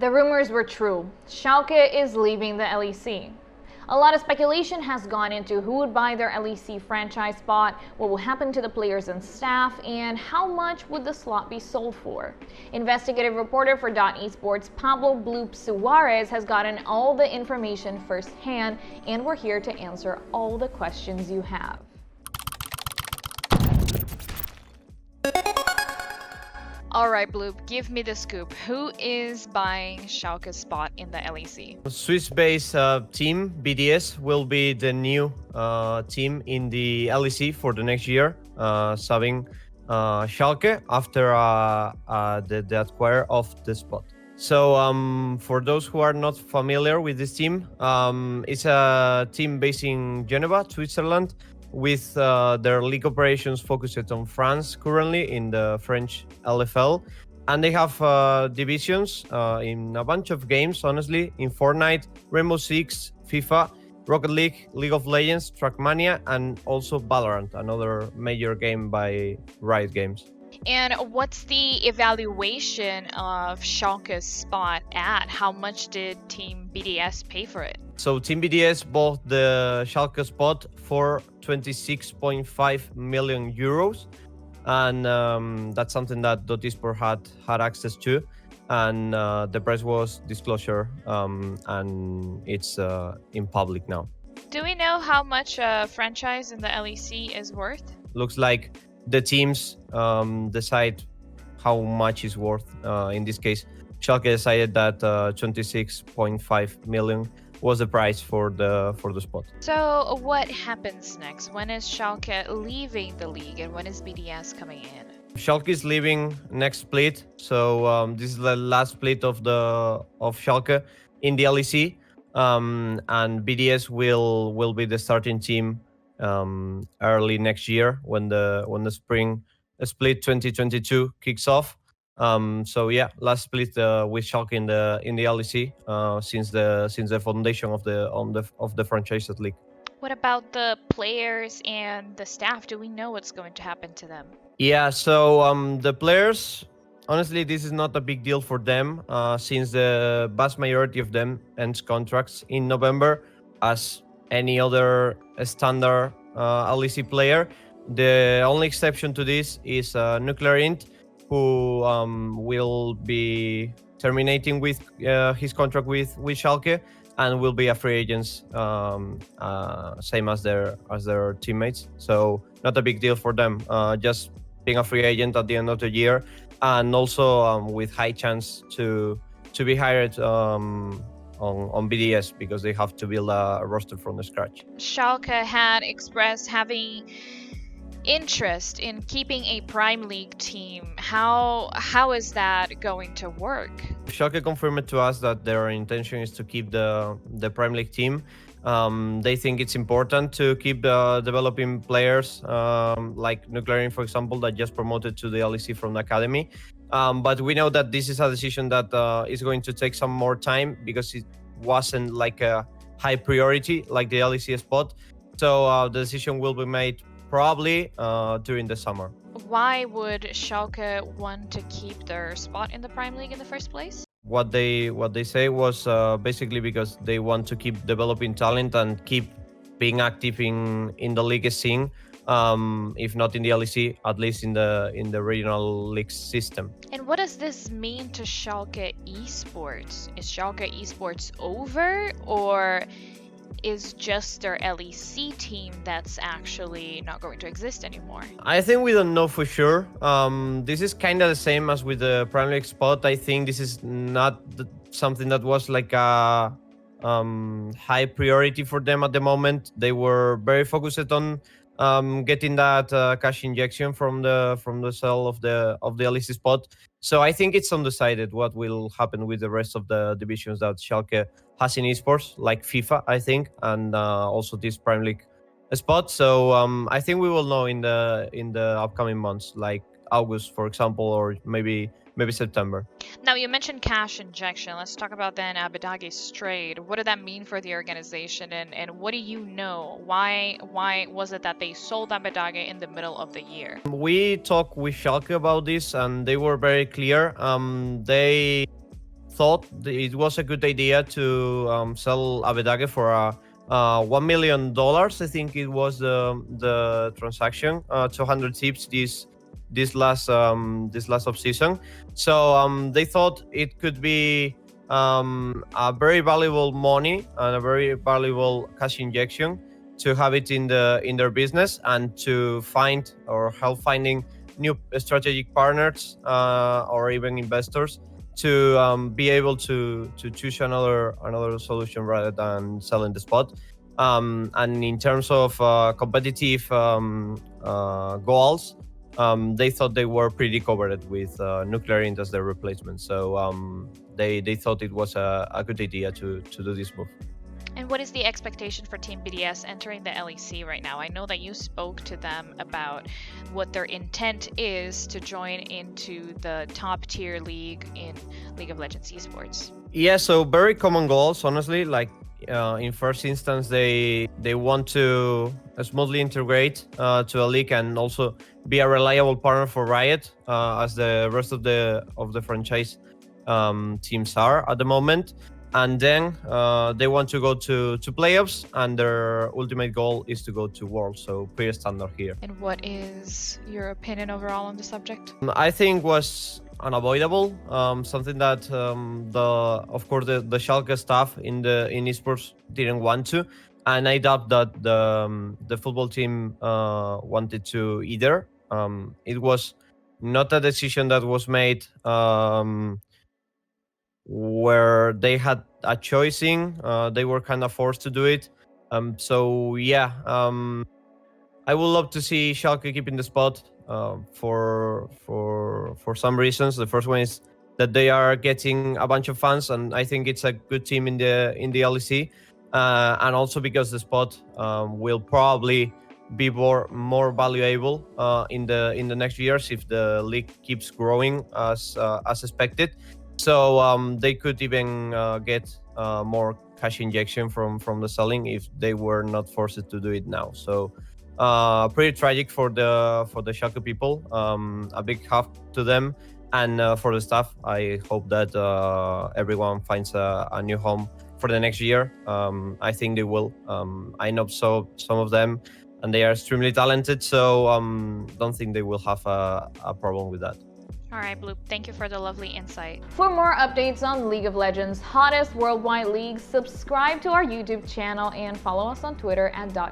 The rumors were true. Schalke is leaving the LEC. A lot of speculation has gone into who would buy their LEC franchise spot, what will happen to the players and staff, and how much would the slot be sold for. Investigative reporter for Dot Esports Pablo Bloop Suarez has gotten all the information firsthand, and we're here to answer all the questions you have. Alright, Bloop, give me the scoop. Who is buying Schalke's spot in the LEC? Swiss-based Team BDS will be the new team in the LEC for the next year, subbing Schalke after the acquire of the spot. So for those who are not familiar with this team, it's a team based in Geneva, Switzerland, with their league operations focused on France currently in the French LFL. And they have divisions in a bunch of games, honestly, in Fortnite, Rainbow Six, FIFA, Rocket League, League of Legends, Trackmania, and also Valorant, another major game by Riot Games. And what's the evaluation of Schalke's spot at? How much did Team BDS pay for it? So Team BDS bought the Schalke spot for 26.5 million euros. And that's something that Dot Esports had access to. And the price was disclosure, and it's in public now. Do we know how much a franchise in the LEC is worth? Looks like the teams decide how much is worth. In this case, Schalke decided that 26.5 million was the price for the spot. So what happens next? When is Schalke leaving the league and when is BDS coming in? Schalke is leaving next split, so this is the last split of Schalke in the LEC, and BDS will be the starting team early next year when the spring split 2022 kicks off. So yeah, last split with Schalke in the LEC since the foundation of the franchise league. What about the players and the staff? Do we know what's going to happen to them? Yeah, so the players, honestly, this is not a big deal for them since the vast majority of them ends contracts in November, as any other standard LEC player. The only exception to this is Nuclear Int, who will be terminating with his contract with Schalke and will be a free agent, same as their teammates. So not a big deal for them, just being a free agent at the end of the year, and also with high chance to be hired on BDS because they have to build a roster from the scratch. Schalke had expressed having interest in keeping a Prime League team. How is that going to work? Schalke confirmed to us that their intention is to keep the Prime League team. They think it's important to keep developing players like Nuclear, for example, that just promoted to the LEC from the academy. But we know that this is a decision that is going to take some more time because it wasn't like a high priority like the LEC spot. So the decision will be made probably during the summer. Why would Schalke want to keep their spot in the Prime League in the first place? What they say was basically because they want to keep developing talent and keep being active in the league scene, if not in the LEC, at least in the regional league system. And what does this mean to Schalke Esports? Is Schalke Esports over, or is just their LEC team that's actually not going to exist anymore? I think we don't know for sure. This is kind of the same as with the Prime League spot. I think this is not something that was like a high priority for them at the moment. They were very focused on getting that cash injection from the sale of the LEC spot. So I think it's undecided what will happen with the rest of the divisions that Schalke has in esports, like FIFA, I think, and also this Prime League spot. So I think we will know in the upcoming months, like August, for example, or maybe September. Now, you mentioned cash injection. Let's talk about then Abbedagge's trade. What did that mean for the organization, and what do you know? Why was it that they sold Abbedagge in the middle of the year? We talked with Schalke about this, and they were very clear. They thought it was a good idea to sell Abbedagge for $1 million. I think it was the transaction, 200 tips this last off season. So they thought it could be a very valuable money and a very valuable cash injection to have it in their business and to find or help finding new strategic partners or even investors to be able to choose another solution rather than selling the spot. And in terms of competitive goals, they thought they were pretty covered with Nuclear Int as their replacement. So they thought it was a good idea to do this move. And what is the expectation for Team BDS entering the LEC right now? I know that you spoke to them about what their intent is to join into the top tier league in League of Legends Esports. Yeah, so very common goals, honestly. Like in first instance, they want to smoothly integrate to a league and also be a reliable partner for Riot, as the rest of the franchise teams are at the moment. And then they want to go to playoffs, and their ultimate goal is to go to Worlds. So pretty standard here. And what is your opinion overall on the subject? I think was unavoidable. Something that of course the Schalke staff in esports didn't want to, and I doubt that the football team wanted to either. It was not a decision that was made where they had a choosing. They were kind of forced to do it. So yeah, I would love to see Schalke keeping the spot for some reasons. The first one is that they are getting a bunch of fans, and I think it's a good team in the LEC, and also because the spot will probably be more valuable in the next years if the league keeps growing as expected. So they could even get more cash injection from the selling if they were not forced to do it now. So pretty tragic for the Schalke people. A big hug to them, and for the staff, I hope that everyone finds a new home for the next year. I think they will. I know some of them, and they are extremely talented. So don't think they will have a problem with that. All right, Bloop, thank you for the lovely insight. For more updates on League of Legends' hottest worldwide leagues, subscribe to our YouTube channel and follow us on Twitter at